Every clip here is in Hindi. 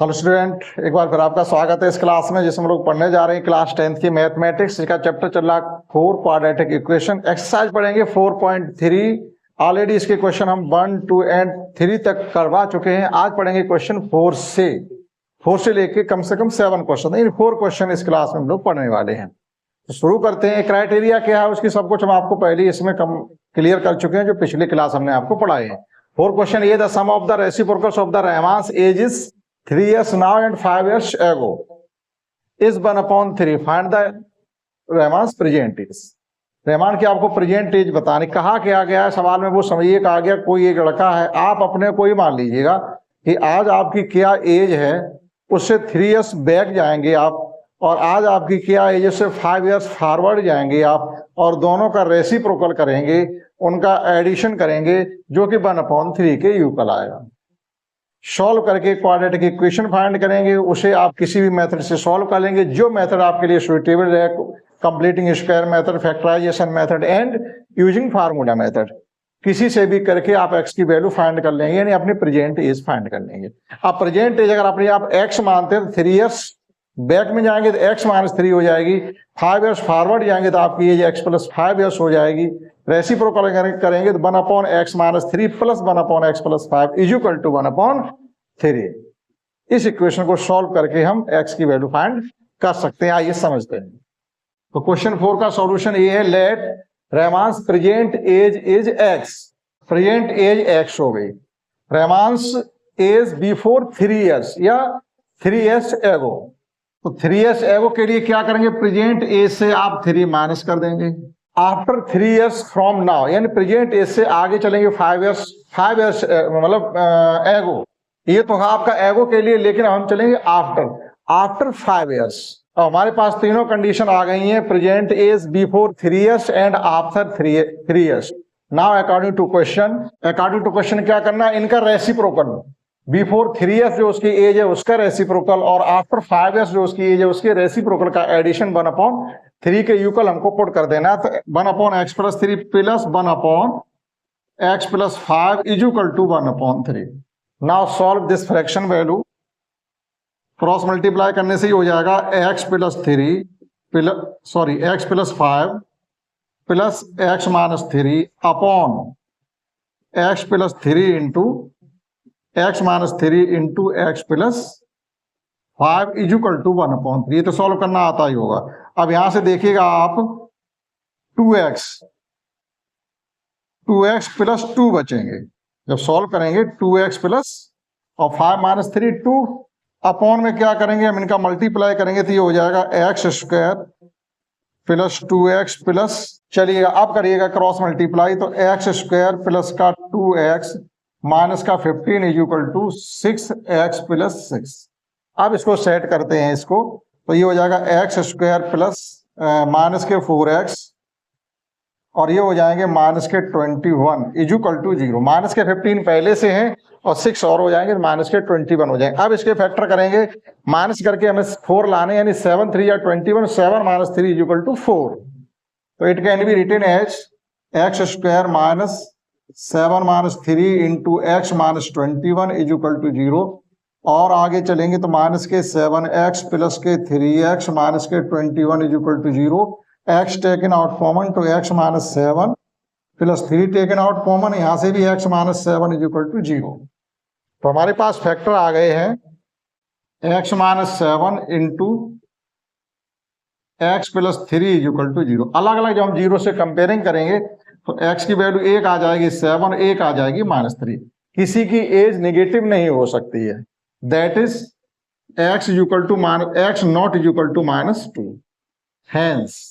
हेलो स्टूडेंट, एक बार फिर आपका स्वागत है इस क्लास में जिसमें हम लोग पढ़ने जा रहे हैं क्लास 10th की मैथमेटिक्स। इसका चैप्टर चल रहा है 4 क्वाड्रेटिक इक्वेशन। एक्सरसाइज पढ़ेंगे 4.3। ऑलरेडी इसके क्वेश्चन हम 1, 2 एंड 3 तक करवा चुके हैं। आज पढ़ेंगे क्वेश्चन 4 से लेके कम से कम 7 क्वेश्चन। इन 4 क्वेश्चन इस क्लास में हम लोग पढ़ने वाले हैं। तो शुरू करते हैं। क्राइटेरिया क्या है उसकी सब कुछ हम आपको पहले इसमें क्लियर कर चुके हैं, जो पिछली क्लास हमने आपको पढ़ाए हैं। 4 क्वेश्चन ये, the sum of the reciprocals of the Rahman's age is 3 years now and 5 years ago is 1/3. Find the Rahman's present age. Rahman की आपको प्रेजेंट एज बतानी। कहा क्या गया है सवाल में, वो समझिए। कहा गया कोई एक लड़का है, आप अपने को ही मान लीजिएगा कि आज आपकी क्या एज है, उससे 3 years बैक जाएंगे आप, और आज आपकी क्या एज, उससे 5 years फॉरवर्ड जाएंगे आप, और दोनों का रेसिप्रोकल करेंगे, उनका एडिशन करेंगे, जो कि 1/3 के यूकल आएगा। सॉल्व करके क्वाड्रेटिक इक्वेशन फाइंड करेंगे। उसे आप किसी भी मेथड से सॉल्व कर लेंगे, जो मेथड आपके लिए सुइटेबल रहे। Completing square method, factorisation method and using formula method, किसी से भी करके आप एक्स की वैल्यू फाइंड कर लेंगे, यानी अपनी प्रेजेंट एज फाइंड कर लेंगे। अब प्रेजेंट एज अगर अपने आप एक्स मानते हैं तो 3 years बैक में जाएंगे तो x - 3 हो जाएगी। 5 years फॉरवर्ड जाएंगे तो आपकी एज x + 5 years हो जाएगी। रेसिप्रोकल करेंगे तो 1/x - 3 + 1/x + 5 = 1/3। इस इक्वेशन को सॉल्व करके हम x की वैल्यू फाइंड कर सकते हैं। आइए समझते हैं। तो क्वेश्चन 4 का सॉल्यूशन ये है, let Rahman's present age is x। Present age x हो गई। रहमान्स एज बिफोर 3 years या 3 years एगो। तो 3 years एगो के लिए क्या करेंगे, प्रेजेंट एज से आप 3 माइनस कर देंगे। आफ्टर 3 years फ्रॉम नाउ, यानी प्रेजेंट एज से आगे चलेंगे 5 years मतलब एगो। ये तो आपका एगो के लिए, लेकिन हम चलेंगे आफ्टर 5 years। और हमारे पास तीनों कंडीशन आ गई हैं, present age before 3 years and after 3 years। Now according to question क्या करना है, इनका रेसिप्रोकल। बिफोर 3 years जो उसकी एज है उसका रेसिप्रोकल, और आफ्टर 5 years जो उसकी एज है उसके रेसिप्रोकल का एडिशन 1/3 के यूकल हमको पुट कर देना। तो 1/x + 3 + 1/x + 5 = 1/3। Now solve this fraction value. Cross multiply करने से ही हो जाएगा x + 5 + x - 3 upon x + 3 into x - 3 into x + 5 = 1/3। ये तो सॉल्व करना आता ही होगा। अब यहां से देखिएगा आप 2x + 2 बचेंगे। जब सॉल्व करेंगे 2x प्लस और 5 - 3 2 अपॉन में क्या करेंगे, हम इनका मल्टीप्लाई करेंगे तो ये हो जाएगा x² + 2x प्लस, चलिएगा अब करिएगा क्रॉस मल्टीप्लाई, तो x² प्लस का 2x माइनस का 15 = 6x + 6। अब इसको सेट करते हैं इसको, तो ये हो जाएगा x² प्लस माइनस के 4x, और ये हो जाएंगे माइनस के 21 = 0। माइनस के 15 पहले से हैं और 6 और हो जाएंगे, माइनस के 21 हो जाएंगे। अब इसके फैक्टर करेंगे, माइनस करके हमें 4 लाने, यानी 7 3 या 21, 7 - 3 = 4। तो it can be written as x² minus 7 - 3 into x - 21 = 0। और आगे चलेंगे तो माइनस के 7x प्लस के 3x माइनस के 21 = 0। x टेकन आउट कॉमन, तो x - 7 plus 3 taken out common, यहां से भी x - 7 = 0। तो हमारे पास फैक्टर आ गए हैं x - 7 इंटू x + 3 = 0। अलग अलग जब हम 0 से कंपेयरिंग करेंगे तो x की वैल्यू 1 आ जाएगी 7, 1 आ जाएगी -3। किसी की एज नेगेटिव नहीं हो सकती है, that is x not = -2। Hence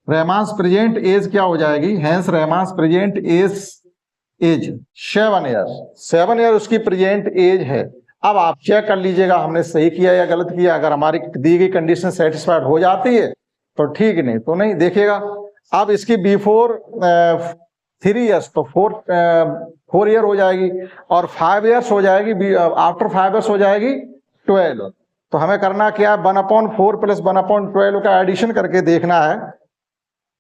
Rahman's present age क्या हो जाएगी, hence Rahman's present age 7 years। 7 years उसकी प्रेजेंट एज है। अब आप चेक कर लीजिएगा हमने सही किया या गलत किया। अगर हमारी दी गई कंडीशन सेटिस्फाइड हो जाती है तो ठीक, नहीं तो नहीं। देखिएगा अब इसकी बिफोर 3 years तो 4 year हो जाएगी, और 5 years हो जाएगी, आफ्टर 5 years हो जाएगी 12। तो हमें करना क्या है, 1/4 + 1/12 का एडिशन करके देखना है।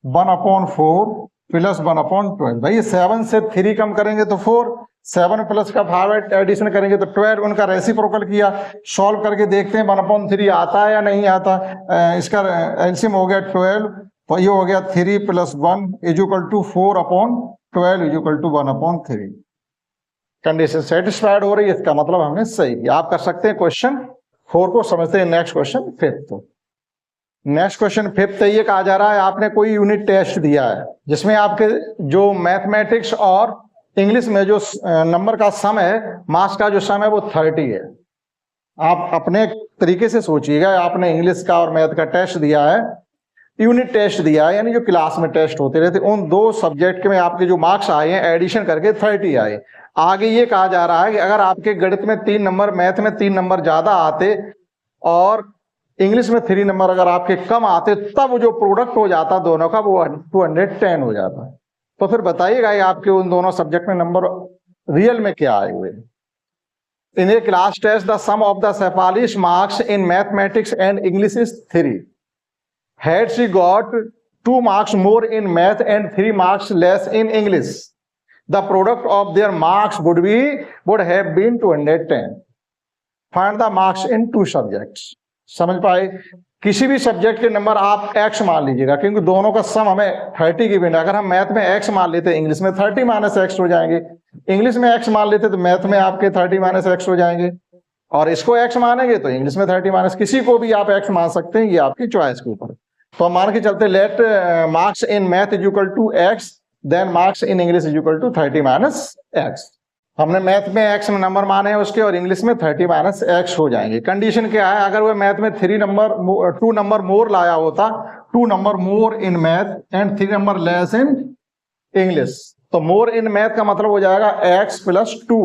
1/4 + 1/12, भाई 7 से 3 कम करेंगे तो 4, 7 प्लस का 5 एडिशन करेंगे तो 12, उनका रेसिप्रोकल किया, सॉल्व करके देखते हैं 1/3 आता है या नहीं आता। इसका एलसीएम हो गया 12, तो ये हो गया 3 + 1 = 4/12 = 1/3। कंडीशन सेटिस्फाइड हो रही है, इसका मतलब हमने सही किया। आप कर सकते हैं क्वेश्चन 4 को समझते हैं। Next question 5th। Next question 5th ये कहा जा रहा है, आपने कोई यूनिट टेस्ट दिया है जिसमें आपके जो मैथमेटिक्स और इंग्लिश में जो नंबर का सम है, मार्क्स का जो सम है वो 30 है। आप अपने तरीके से सोचिएगा, आपने इंग्लिश का और मैथ का टेस्ट दिया है, यूनिट टेस्ट दिया है, यानी जो क्लास में टेस्ट होते रहते, उन 2 सब्जेक्ट में आपके जो मार्क्स आए हैं एडिशन करके 30 आए। आगे ये कहा जा रहा है कि अगर आपके गणित में 3 नंबर, मैथ में 3 नंबर ज्यादा आते और इंग्लिश में 3 नंबर अगर आपके कम आते, तब जो प्रोडक्ट हो जाता दोनों का वो 210 हो जाता है। तो फिर बताइएगा ये आपके उन दोनों सब्जेक्ट में नंबर रियल में क्या आए हुए। In a class test the sum of the Shefali's marks in mathematics and English is 3. Had she got 2 marks more in math and 3 marks less in English, the product of their marks would have been 210. Find the marks in 2 subjects. समझ पाए? किसी भी सब्जेक्ट के नंबर आप x मान लीजिएगा, क्योंकि दोनों का सम हमें 30 की बिना, अगर हम मैथ में x मान लेते हैं इंग्लिश में 30 - x हो जाएंगे, इंग्लिश में x मान लेते तो मैथ में आपके 30 - x हो जाएंगे, और इसको x मानेंगे तो इंग्लिश में 30 - किसी को भी आप x मान सकते हैं, ये आपकी चॉइस के ऊपर। तो हम मान के चलते let marks in math = x, then marks in English = 30 - x। हमने मैथ में x नंबर माने हैं उसके, और इंग्लिश में 30 - x हो जाएंगे। कंडीशन क्या है, अगर वो मैथ में 2 नंबर मोर लाया होता, 2 number more in math and 3 number less in English, तो मोर इन मैथ का मतलब हो जाएगा x + 2,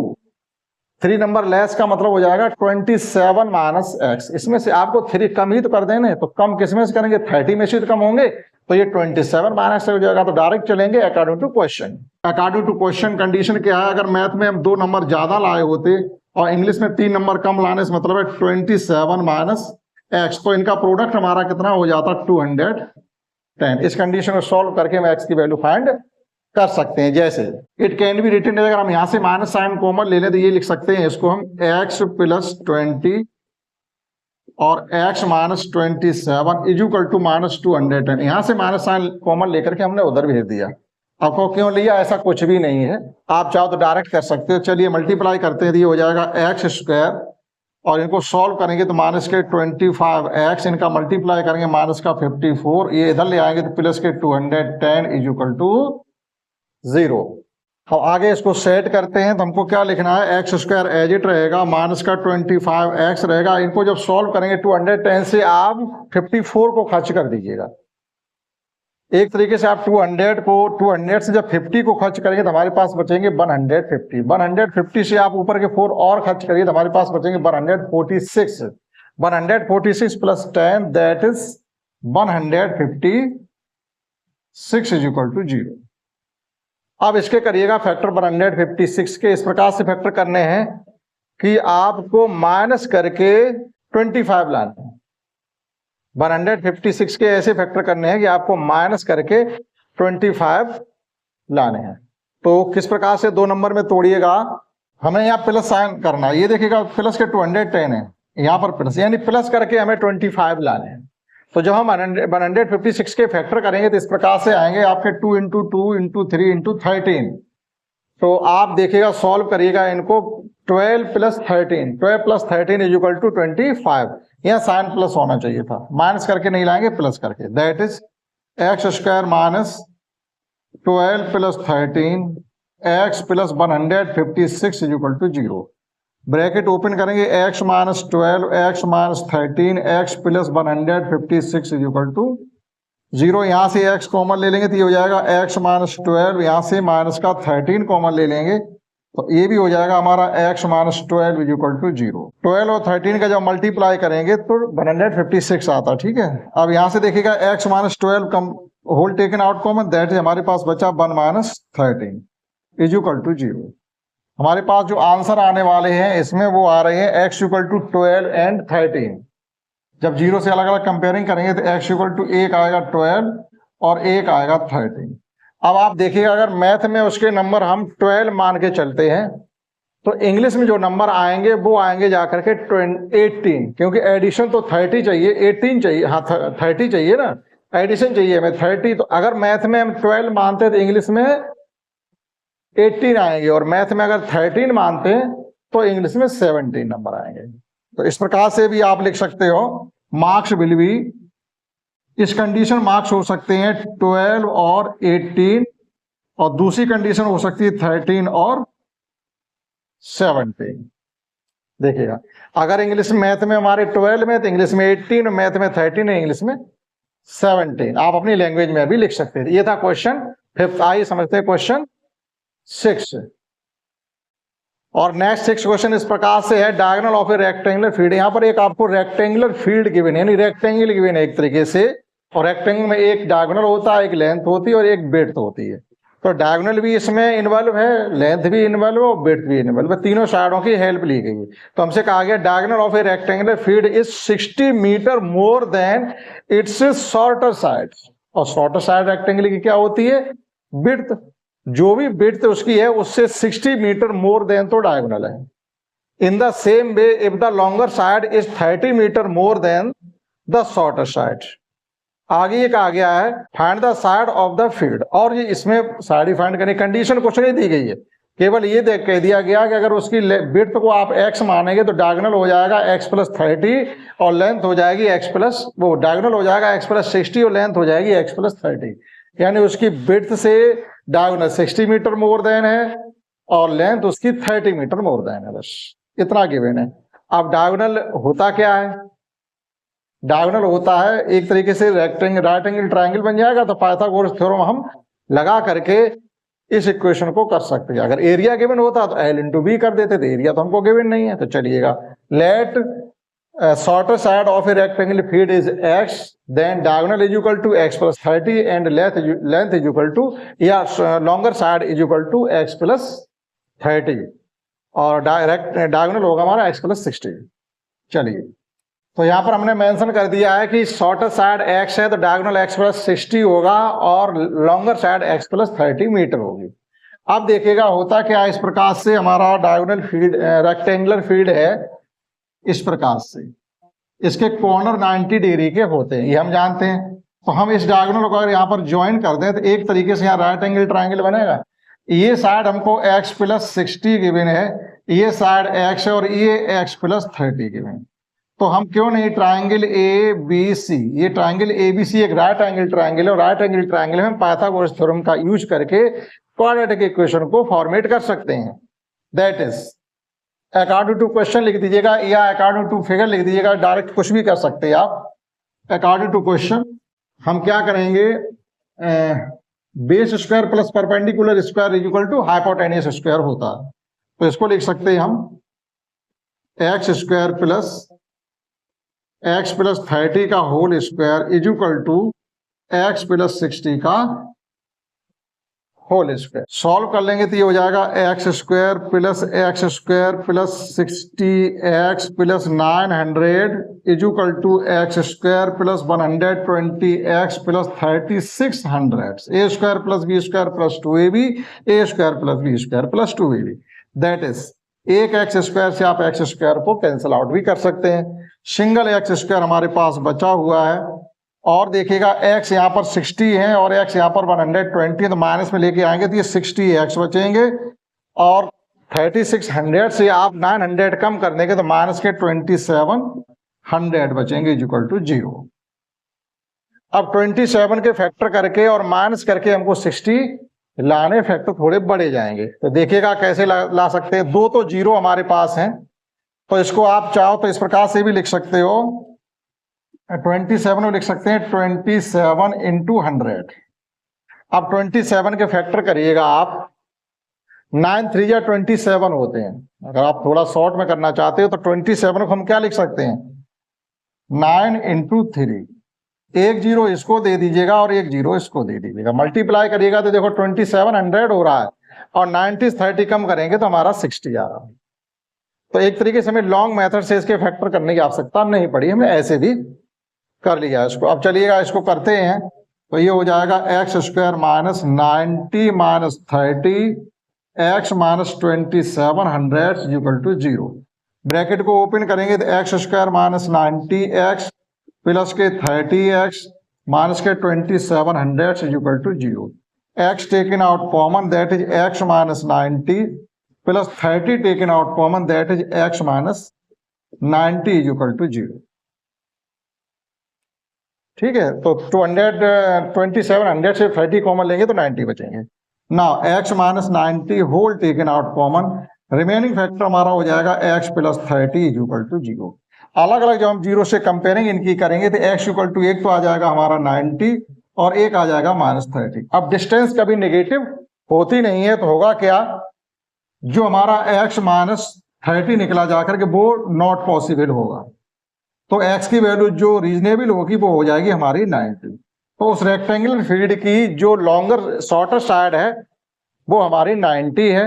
3 नंबर लेस का मतलब हो जाएगा 27 - x। इसमें से आपको 3 कम ही तो कर देने, तो कम किस में से करेंगे, 30 में से तो कम होंगे, तो ये 27 - x हो जाएगा। तो डायरेक्ट चलेंगे according to question. According to question condition क्या है, अगर मैथ में हम 2 नंबर ज्यादा लाए होते और इंग्लिश में 3 नंबर कम लाने से मतलब है 27 - x, तो इनका प्रोडक्ट हमारा कितना हो जाता, 210। इस कंडीशन को सॉल्व करके हम x की वैल्यू फाइंड कर सकते हैं। जैसे इट कैन बी रिटन, अगर हम यहाँ से माइनस साइन कॉमन ले लें तो ये लिख सकते हैं इसको हम x + 20 और x - 27 = -210। यहाँ से माइनस साइन कॉमन लेकर के हमने उधर भेज दिया। आपको क्यों लिया, ऐसा कुछ भी नहीं है, आप चाहो तो डायरेक्ट कर सकते हो। चलिए मल्टीप्लाई करते हैं, तो ये हो जाएगा x², और इनको सॉल्व करेंगे तो -25x, इनका मल्टीप्लाई करेंगे -54, ये इधर ले आएंगे तो +210 = 0। अब आगे इसको सेट करते हैं, तो हमको क्या लिखना है, x² एज इट रहेगा, -25x रहेगा। इनको जब सॉल्व करेंगे 210 से आप 54 को खर्च कर दीजिएगा। एक तरीके से आप 200 से जब 50 को खर्च करेंगे तो हमारे पास बचेंगे 150। 150 से आप ऊपर के 4 और खर्च करिए तो हमारे पास बचेंगे 146। 146 + 10 दैट इज 156 = 0। अब इसके करिएगा फैक्टर 156 के इस प्रकार से फैक्टर करने हैं कि आपको माइनस करके 25 लाने हैं। 156 के ऐसे फैक्टर करने हैं कि आपको माइनस करके 25 लाने हैं। तो किस प्रकार से 2 नंबर में तोड़िएगा, हमें यहाँ प्लस साइन करना है, ये देखिएगा प्लस के 210 है, यहाँ पर प्लस, यानी प्लस करके हमें 25 लाने हैं। तो जब हम 156 के फैक्टर करेंगे तो इस प्रकार से आएंगे आपके 2 × 2 × 3 × 13। तो आप देखिएगा सॉल्व करिएगा इनको, 12 + 13 = 25। यह साइन प्लस होना चाहिए था, माइनस करके नहीं लाएंगे, प्लस करके। That is x² - 12 + 13 x + 156 = 0। Bracket open करेंगे, x - 12 x - 13 x + 156 = 0। यहाँ से x कॉमन ले लेंगे तो ये हो जाएगा x - 12, यहाँ से माइनस का 13 कॉमन ले लेंगे तो ये भी हो जाएगा हमारा x - 12 = 0। 12 और 13 का जब मल्टीप्लाई करेंगे तो 156 आता, ठीक है। अब यहाँ से देखिएगा x - 12 कम whole taken out common, that is हमारे पास बचा 1 - 13 = 0। हमारे पास जो आंसर आने वाले हैं इसमें वो आ रहे हैं x = 12 एंड 13। जब 0 से अलग अलग कंपेयरिंग करेंगे तो x = 1 आएगा 12 और 1 आएगा 13। अब आप देखिएगा अगर मैथ में उसके नंबर हम 12 मान के चलते हैं तो इंग्लिश में जो नंबर आएंगे वो आएंगे जाकर के 18, क्योंकि एडिशन तो 30 चाहिए, 18 चाहिए, हाँ 30 चाहिए ना, एडिशन चाहिए हमें 30। तो अगर मैथ में हम 12 मानते हैं तो इंग्लिश में 18 आएंगे, और मैथ में अगर 13 मानते हैं तो इंग्लिश में 17 नंबर आएंगे। तो इस प्रकार से भी आप लिख सकते हो, मार्क्स विल बी, इस कंडीशन मार्क्स हो सकते हैं 12 और 18, और दूसरी कंडीशन हो सकती है 13 और 17। देखिएगा, अगर इंग्लिश मैथ में हमारे 12 में तो इंग्लिश में 18, और मैथ में 13 है, इंग्लिश में 17। आप अपनी लैंग्वेज में भी लिख सकते थे। ये था क्वेश्चन 5। आइए समझते हैं क्वेश्चन 6। और नेक्स्ट 6 क्वेश्चन इस प्रकार से है, diagonal of a rectangular field. यहाँ पर एक आपको रेक्टेंगुलर फील्ड गिवन है, यानी रेक्टेंगल गिवन है एक तरीके से, और रेक्टेंगल में एक डायगोनल होता है, एक लेंथ होती है और एक ब्रेड्थ होती है। तो डायगोनल भी इसमें इन्वॉल्व है, लेंथ भी इन्वॉल्व और ब्रेड्थ भी इन्वॉल्व है, तीनों साइडों की हेल्प ली गई है। तो हमसे कहा गया diagonal of a rectangular field is 60 metre more than its shorter side. और शॉर्टर साइड रेक्टेंगल की क्या होती है? ब्रेड्थ। जो भी ब्रेड्थ उसकी है उससे 60 मीटर मोर देन तो डायगोनल है। In the same way if the longer side is 30 metre more than the shorter side. आगे ये कहा गया है find the side of the field, और ये इसमें साइड ही फाइंड करने कंडीशन कुछ नहीं दी गई है, केवल ये देख कह दिया गया कि अगर उसकी ब्रेड्थ को आप x मानेंगे तो डायगोनल हो जाएगा x + 30, और लेंथ हो जाएगी x प्लस वो डायगोनल हो जाएगा x + 60, और लेंथ हो जाएगी x + 30। यानी उसकी ब्रेड्थ से डायगोनल 60 मीटर मोर देन है और लेंथ उसकी 30 मीटर मोर देन है, बस इतना गिवन है। अब डायगोनल होता क्या है? डायगोनल होता है एक तरीके से रेक्टेंगल, राइट एंगल ट्रायंगल बन जाएगा। तो पाइथागोरस थ्योरम हम लगा करके इस इक्वेशन को कर सकते हैं। अगर एरिया गिवन होता तो L × B कर देते थे, एरिया तो हमको गिवन नहीं है। तो चलिएगा, let shorter side of a rectangle field is x, then diagonal is equal to x + 30 and length is equal to, या longer side is equal to x + 30, और डायगोनल होगा हमारा x + 60। चलिए, तो यहाँ पर हमने मेंशन कर दिया है कि शॉर्टर साइड x है तो डायगोनल x + 60 होगा और लॉन्गर साइड x + 30 मीटर होगी। अब देखिएगा होता क्या, इस प्रकार से हमारा डायगोनल फील्ड रेक्टेंगुलर फील्ड है इस प्रकार से, इसके कॉर्नर 90 डिग्री के होते हैं, ये हम जानते हैं। तो हम इस डायगोनल को अगर यहाँ पर ज्वाइन कर दें तो एक तरीके से यहाँ राइट एंगल ट्रायंगल बनेगा। ये साइड हमको x + 60 गिवन है, ये साइड x है और ये x + 30 गिवन है। तो हम क्यों नहीं ट्रायंगल ABC, ये ट्रायंगल ABC एक राइट एंगल ट्रायंगल है, और राइट एंगल ट्रायंगल में पाइथागोरस थ्योरम का यूज करके क्वाड्रेटिक इक्वेशन को फॉर्मेट कर सकते हैं। That is according to question लिख दीजिएगा या अकॉर्डिंग टू फिगर लिख दीजिएगा, डायरेक्ट कुछ भी कर सकते हैं आप। अकॉर्डिंग टू क्वेश्चन हम क्या करेंगे, base square plus perpendicular square is equal to hypotenuse square होता है। तो इसको लिख सकते हैं हम x² प्लस x + 30 का whole square is equal to x + 60 का होल स्क्वायर। सॉल्व कर लेंगे तो ये हो जाएगा x² plus x² plus 60x plus 900 is equal to x² plus 120x plus 3600, a² plus b² plus 2ab, a² plus b² plus 2ab। That is एक x² से आप x² को कैंसिल आउट भी कर सकते हैं। सिंगल x² हमारे पास बचा हुआ है, और देखिएगा x यहाँ पर 60 है और x यहाँ पर 120 है, तो माइनस में लेके आएंगे तो ये 60x बचेंगे, और 3600 से आप 900 कम कर देंगे तो माइनस के 2700 बचेंगे इज इक्वल टू 0। अब 27 के फैक्टर करके और माइनस करके हमको 60 लाने, फैक्टर थोड़े बड़े जाएंगे। तो देखिएगा कैसे ला सकते हैं, दो तो 0 हमारे पास हैं, तो इसको आप चाहो तो इस प्रकार से भी लिख सकते हो, 27 में लिख सकते हैं 27 × 100। अब 27 के फैक्टर करिएगा आप, 9 × 3 = 27 होते हैं। अगर आप थोड़ा शॉर्ट में करना चाहते हो तो 27 को हम क्या लिख सकते हैं, 9 × 3, एक 0 इसको दे दीजिएगा और एक 0 इसको दे दीजिएगा, मल्टीप्लाई करिएगा तो देखो 2700 हो रहा है, और 90 30 कम करेंगे तो हमारा 60 आ रहा है। तो एक तरीके से हमें लॉन्ग मेथड से इसके फैक्टर करने की आवश्यकता नहीं पड़ी, हमें ऐसे भी कर लिया इसको। अब चलिएगा इसको करते हैं, तो ये हो जाएगा x² - 90 - 30 x minus 2700 equal to 0। Bracket को ओपन करेंगे तो x square minus 90x plus के 30x माइनस के 2700 equal to 0। x taken out common, that is x minus 90 plus 30 taken out common, that is x minus 90 equal to 0। ठीक है, तो 2700 से 30 कॉमन लेंगे तो 90 बचेंगे। Now x minus 90 whole taken out common, remaining factor हमारा हो जाएगा x प्लस 30 इक्वल टू 0। अलग अलग जब हम 0 से कंपेयरिंग इनकी करेंगे तो x इक्वल टू एक तो आ जाएगा हमारा 90 और एक आ जाएगा माइनस 30। अब डिस्टेंस कभी नेगेटिव होती नहीं है तो होगा क्या, जो हमारा x माइनस 30 निकला जाकर के वो नॉट पॉसिबल होगा, तो x की वैल्यू जो रीजनेबल होगी वो हो जाएगी हमारी 90। तो उस रेक्टेंगुलर फील्ड की जो लॉन्गर शॉर्टर साइड है वो हमारी 90 है,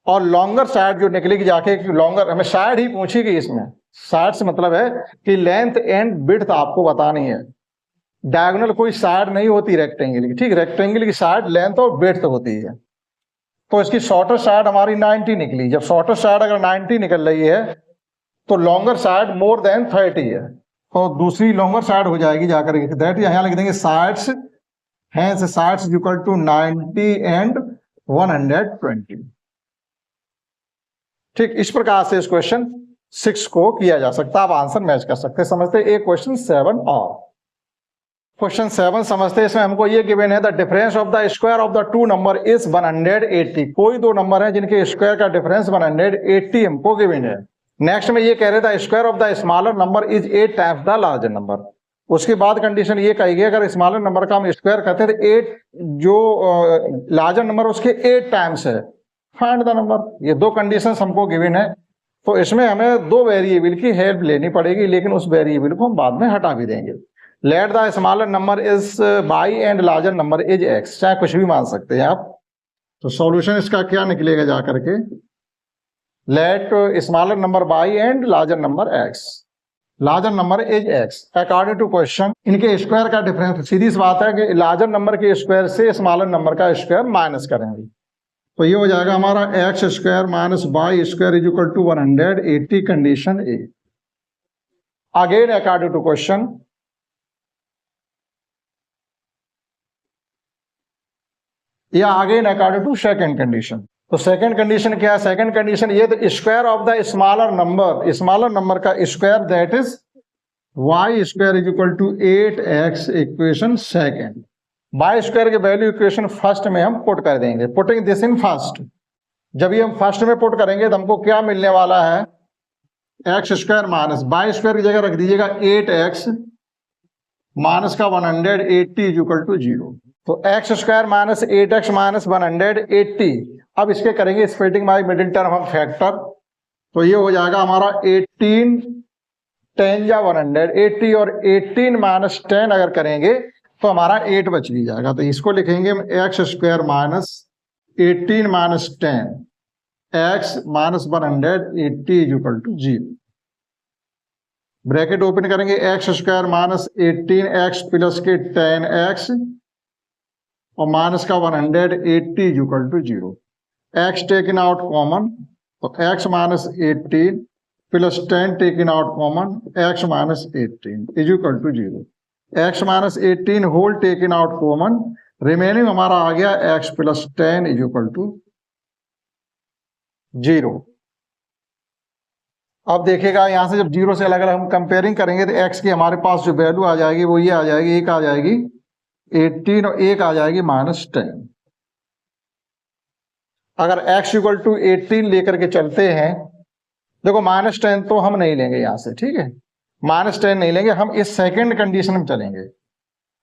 और लॉन्गर साइड जो निकलेगी जाके, लॉन्गर हमें साइड ही पूछेगी, इसमें साइड से मतलब है कि लेंथ एंड विड्थ आपको बतानी है। डायगोनल कोई साइड नहीं होती रेक्टेंगल की, ठीक, रेक्टेंगल की साइड लेंथ और विड्थ होती है। तो इसकी शॉर्टर साइड हमारी 90 निकली। जब शॉर्टर साइड अगर 90 निकल रही है तो लॉन्गर साइड मोर देन 30 है, तो दूसरी लॉन्गर साइड हो जाएगी जाकर के, दैट यहां लिख देंगे साइड्स, हैं साइड्स इक्वल टू 90 एंड 120। ठीक, इस प्रकार से इस क्वेश्चन 6 को किया जा सकता है। आप आंसर मैच कर सकते हैं। समझते हैं एक क्वेश्चन 7 और क्वेश्चन 7 समझते हैं। इसमें हमको ये गिवन है, the difference of the square of the two number is 180। कोई दो नंबर है जिनके स्क्वायर का डिफरेंस 180 हमको गिवन है। नेक्स्ट में ये कह रहे थे square of the smaller number is 8 times the larger number. उसके बाद कंडीशन ये कही गई, अगर स्मॉलर नंबर का हम स्क्वायर करते हैं तो 8 जो लार्जर नंबर उसके 8 टाइम्स है, फाइंड द नंबर। ये दो कंडीशंस हमको गिवन है, तो इसमें हमें दो वेरिएबल की हेल्प लेनी पड़ेगी, लेकिन उस वेरिएबल को हम बाद में हटा भी देंगे। Let the smaller number is by and larger number is x, चाहे कुछ भी मान सकते हैं आप। तो सॉल्यूशन इसका क्या निकलेगा जा करके, let smaller number by and larger number x, larger number is x according to question. इनके स्क्वायर का डिफरेंस, सीधी सी बात है कि लार्जर नंबर के स्क्वायर से स्मॉलर नंबर का स्क्वायर माइनस करेंगे, तो ये हो जाएगा हमारा x square minus y square is equal to 180 condition A. Again according to question, या again according to second condition. तो सेकंड कंडीशन क्या है, सेकंड कंडीशन ये, तो square of the smaller number का square that is y square is equal to 8x equation second. Y square की वैल्यू इक्वेशन फर्स्ट में हम पुट कर देंगे, पुटिंग दिस इन फर्स्ट। जब ये हम फर्स्ट में पुट करेंगे तो हमको क्या मिलने वाला है, x square minus y square की जगह रख दीजिएगा 8x माइनस का 180 इज इक्वल टू 0। तो x square minus 8x minus 180। अब इसके करेंगे स्प्लिटिंग बाय मिडिल टर्म हम फैक्टर, तो ये हो जाएगा हमारा 18 10 या 180, और 18 माइनस 10 अगर करेंगे तो हमारा 8 बच भी जाएगा। तो इसको लिखेंगे x square minus 18 minus 10 x minus 180 is equal to 0। Bracket open करेंगे, x square minus 18x plus के 10x और माइनस का 180 is equal to 0। X taken out common, तो x minus 18 plus 10 taken out common, x minus 18 is equal to 0। x minus 18 whole taken out common, remaining हमारा आ गया x plus 10 is equal to 0। अब देखिएगा यहां से जब 0 से अलग अलग हम कंपेयरिंग करेंगे तो x की हमारे पास जो वैल्यू आ जाएगी वो ये आ जाएगी, एक आ जाएगी 18 और एक आ जाएगी माइनस 10। अगर x इक्वल टू 18 लेकर के चलते हैं, देखो माइनस 10 तो हम नहीं लेंगे यहां से, ठीक है, माइनस 10 नहीं लेंगे, हम इस सेकंड कंडीशन में चलेंगे।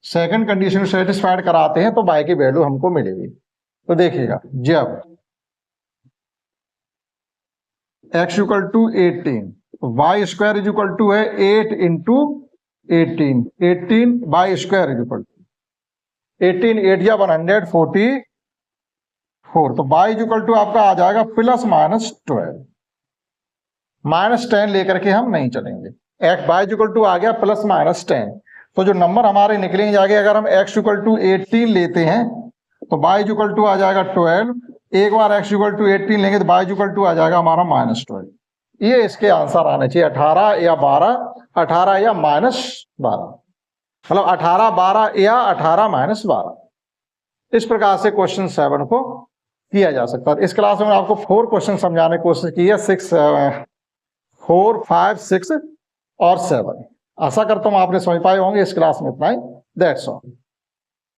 सेकंड कंडीशन सेटिस्फाइड कराते हैं तो y की वैल्यू हमको मिलेगी। तो देखिएगा जब x equal to 18, y square is equal to है 8 into 18, 18 y square is equal to 18 8 या 144, तो वाई इज इक्वल टू आपका आ जाएगा प्लस माइनस 12। माइनस 10 लेकर के हम नहीं चलेंगे, x y is equal to आ गया प्लस माइनस 10। तो जो नंबर हमारे निकलेंगे जाके, अगर हम x इक्वल टू 18 लेते हैं तो y इक्वल टू आ जाएगा 12 एक बार x इक्वल टू 18 लेंगे तो y इक्वल टू आ जाएगा हमारा -12। ये इसके आंसर आने चाहिए 18 या 12, 18 या -12, मतलब 18 12 या 18 -12। इस प्रकार से क्वेश्चन 7 को किया जा सकता है। इस क्लास में आपको 4 क्वेश्चन समझाने की कोशिश की है, 4 5 6 और 7। आशा करता हूं आपने समझ पाए होंगे। इस क्लास में इतना ही, दैट्स ऑल।